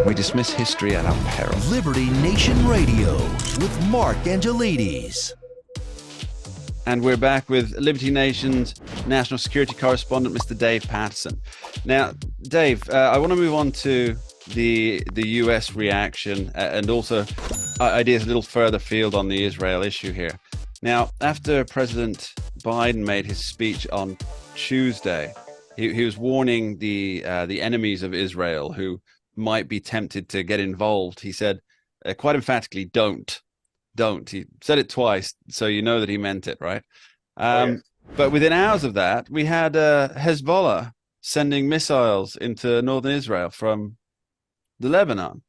We dismiss history at our peril. Liberty Nation Radio with Mark Angelides. And we're back with Liberty Nation's national security correspondent, Mr. Dave Patterson. Now, Dave, I want to move on to the U.S. reaction and also ideas a little further field on the Israel issue here. Now, after President Biden made his speech on Tuesday, he was warning the enemies of Israel who might be tempted to get involved. He said, quite emphatically, don't. He said it twice, so you know that he meant it, right? Yes. But within hours of that, we had Hezbollah sending missiles into northern Israel from the Lebanon.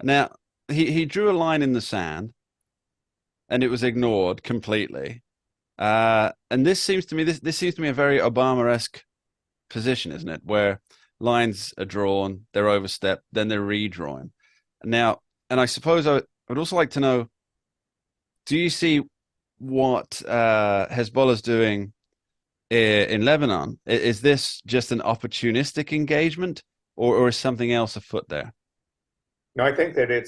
Now, he drew a line in the sand, and it was ignored completely. And this seems to me a very Obama-esque position, isn't it? Where lines are drawn, they're overstepped, then they're redrawn. Now, and I suppose I would also like to know, do you see what Hezbollah's doing in Lebanon? Is this just an opportunistic engagement, or is something else afoot there? No, I think that it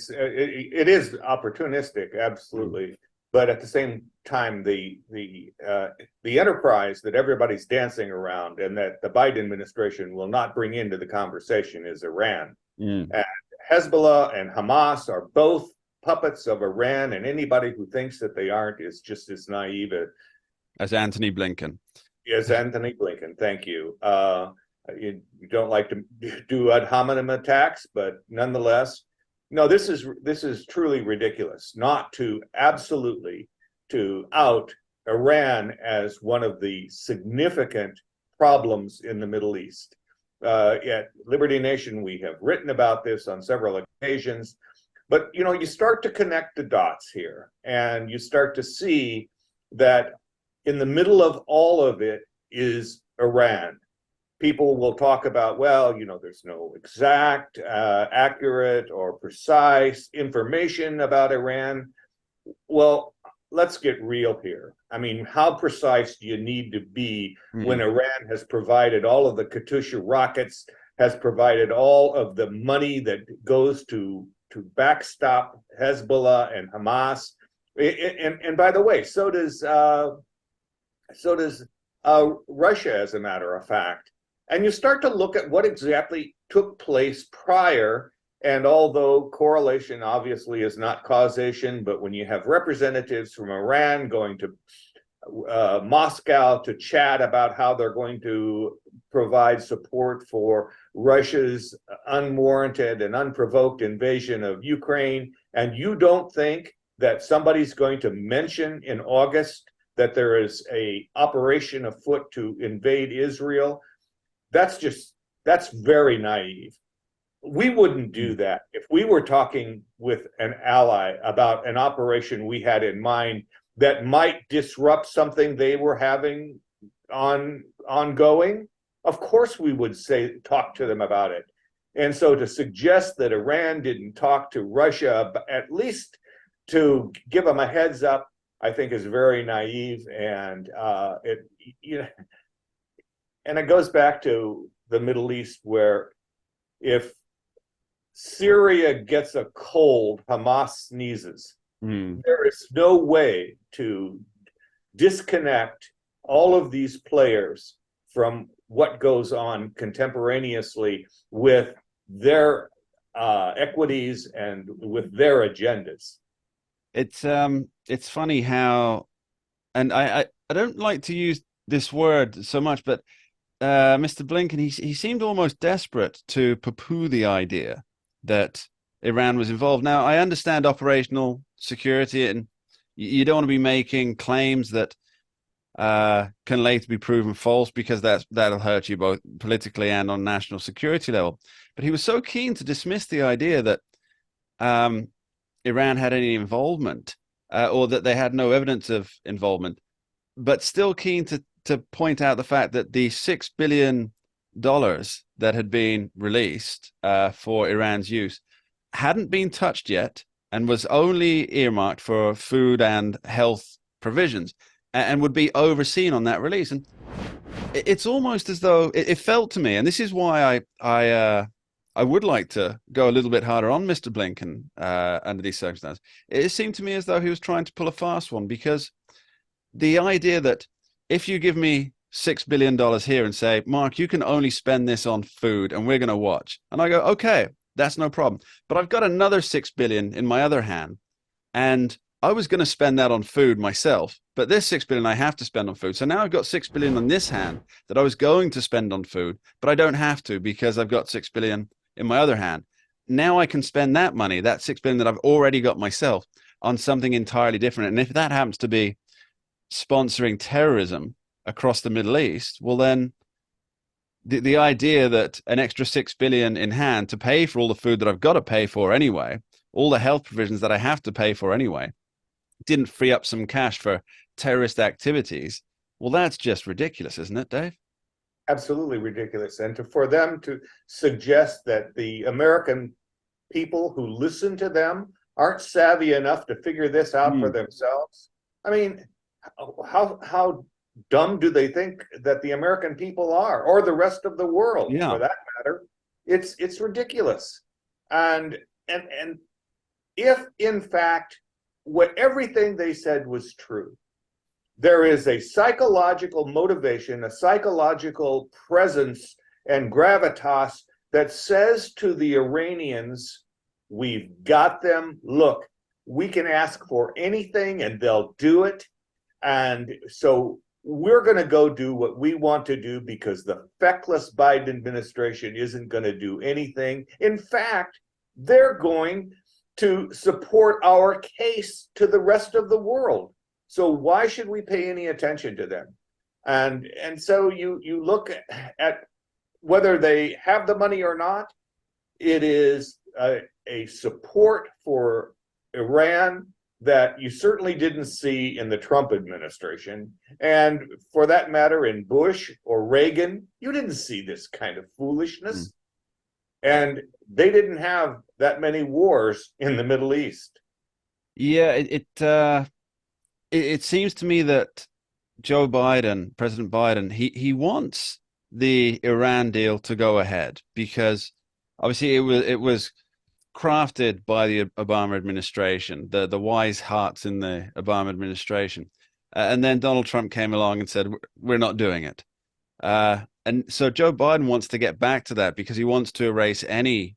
is opportunistic, absolutely. But at the same time, the enterprise that everybody's dancing around and that the Biden administration will not bring into the conversation is Iran. And Hezbollah and Hamas are both puppets of Iran, and anybody who thinks that they aren't is just as naive as Anthony Blinken. As Anthony Blinken, thank you. You don't like to do ad hominem attacks, but nonetheless, no, this is truly ridiculous. Not to absolutely to out Iran as one of the significant problems in the Middle East. At Liberty Nation, we have written about this on several occasions. But, you know, you start to connect the dots here, and you start to see that in the middle of all of it is Iran. People will talk about, well, you know, there's no exact, accurate, or precise information about Iran. Well, let's get real here. I mean, how precise do you need to be when Iran has provided all of the Katyusha rockets, has provided all of the money that goes to backstop Hezbollah and Hamas, and by the way, so does Russia, as a matter of fact. And you start to look at what exactly took place prior. And although correlation obviously is not causation, but when you have representatives from Iran going to Moscow to chat about how they're going to provide support for Russia's unwarranted and unprovoked invasion of Ukraine, and you don't think that somebody's going to mention in August that there is an operation afoot to invade Israel, that's very naive. We wouldn't do that. If we were talking with an ally about an operation we had in mind that might disrupt something they were having ongoing, of course we would talk to them about it. And so to suggest that Iran didn't talk to Russia, at least to give them a heads up, I think is very naive. And and it goes back to the Middle East, where if Syria gets a cold, Hamas sneezes. There is no way to disconnect all of these players from what goes on contemporaneously with their equities and with their agendas. It's funny how, and I don't like to use this word so much, but Mr. Blinken, he seemed almost desperate to poo-pooh the idea that Iran was involved. Now, I understand operational security, and you don't want to be making claims that can later be proven false, because that'll hurt you both politically and on national security level. But he was so keen to dismiss the idea that Iran had any involvement, or that they had no evidence of involvement, but still keen to point out the fact that the $6 billion that had been released for Iran's use hadn't been touched yet and was only earmarked for food and health provisions, and would be overseen on that release. And it's almost as though it felt to me, and this is why I I would like to go a little bit harder on Mr. Blinken under these circumstances. It seemed to me as though he was trying to pull a fast one, because the idea that if you give me $6 billion here and say, Mark, you can only spend this on food and we're going to watch. And I go, okay, that's no problem. But I've got another 6 billion in my other hand. And I was going to spend that on food myself, but this 6 billion I have to spend on food. So now I've got 6 billion on this hand that I was going to spend on food, but I don't have to because I've got 6 billion in my other hand. Now I can spend that money, that 6 billion that I've already got myself, on something entirely different. And if that happens to be sponsoring terrorism across the Middle East, well, then the idea that an extra 6 billion in hand to pay for all the food that I've got to pay for anyway, all the health provisions that I have to pay for anyway, didn't free up some cash for terrorist activities. Well, that's just ridiculous, isn't it, Dave? Absolutely ridiculous. And for them to suggest that the American people who listen to them aren't savvy enough to figure this out for themselves. I mean, how dumb do they think that the American people are, or the rest of the world, for that matter? It's ridiculous. And if in fact everything they said was true, there is a psychological motivation, a psychological presence and gravitas that says to the Iranians, we've got them. Look, we can ask for anything and they'll do it. And so we're going to go do what we want to do because the feckless Biden administration isn't going to do anything. In fact, they're going to support our case to the rest of the world. So why should we pay any attention to them? And so you look at whether they have the money or not, it is a support for Iran that you certainly didn't see in the Trump administration. And for that matter, in Bush or Reagan, you didn't see this kind of foolishness. And they didn't have that many wars in the Middle East. Yeah, it seems to me that Joe Biden, President Biden, he wants the Iran deal to go ahead because obviously it was crafted by the Obama administration, the wise hearts in the Obama administration, and then Donald Trump came along and said we're not doing it, and so Joe Biden wants to get back to that because he wants to erase any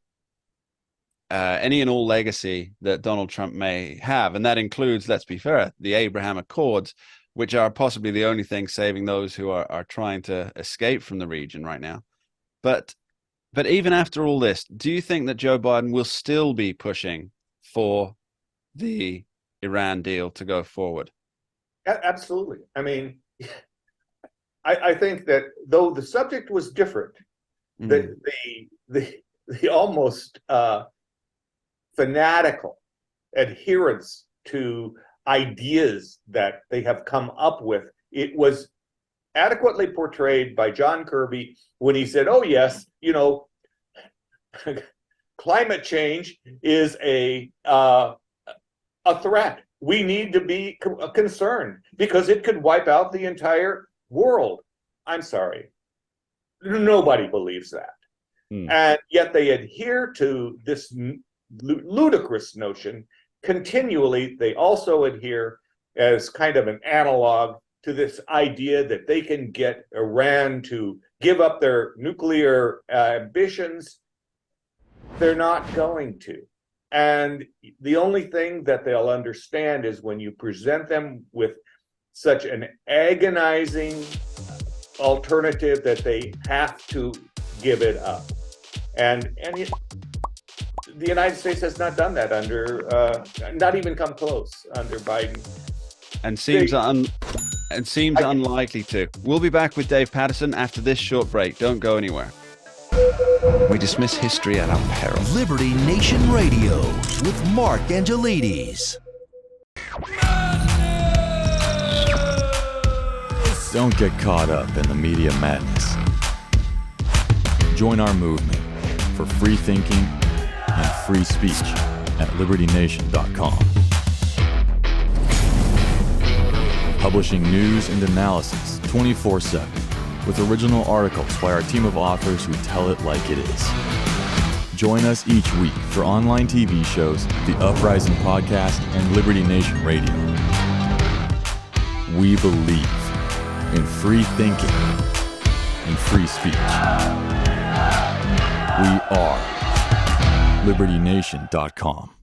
and all legacy that Donald Trump may have. And that includes, let's be fair, the Abraham Accords, which are possibly the only thing saving those who are trying to escape from the region right now. But even after all this, do you think that Joe Biden will still be pushing for the Iran deal to go forward? Absolutely. I mean, I think that though the subject was different, the almost fanatical adherence to ideas that they have come up with, it was adequately portrayed by John Kirby when he said, oh yes, climate change is a threat. We need to be concerned because it could wipe out the entire world. I'm sorry, nobody believes that. And yet they adhere to this ludicrous notion continually. They also adhere as kind of an analog to this idea that they can get Iran to give up their nuclear ambitions. They're not going to. And the only thing that they'll understand is when you present them with such an agonizing alternative that they have to give it up. And the United States has not done that under, not even come close under Biden. And seems unlikely to. We'll be back with Dave Patterson after this short break. Don't go anywhere. We dismiss history at our peril. Liberty Nation Radio with Mark Angelides. Don't get caught up in the media madness. Join our movement for free thinking and free speech at libertynation.com. Publishing news and analysis 24/7 with original articles by our team of authors who tell it like it is. Join us each week for online TV shows, The Uprising Podcast, and Liberty Nation Radio. We believe in free thinking and free speech. We are LibertyNation.com.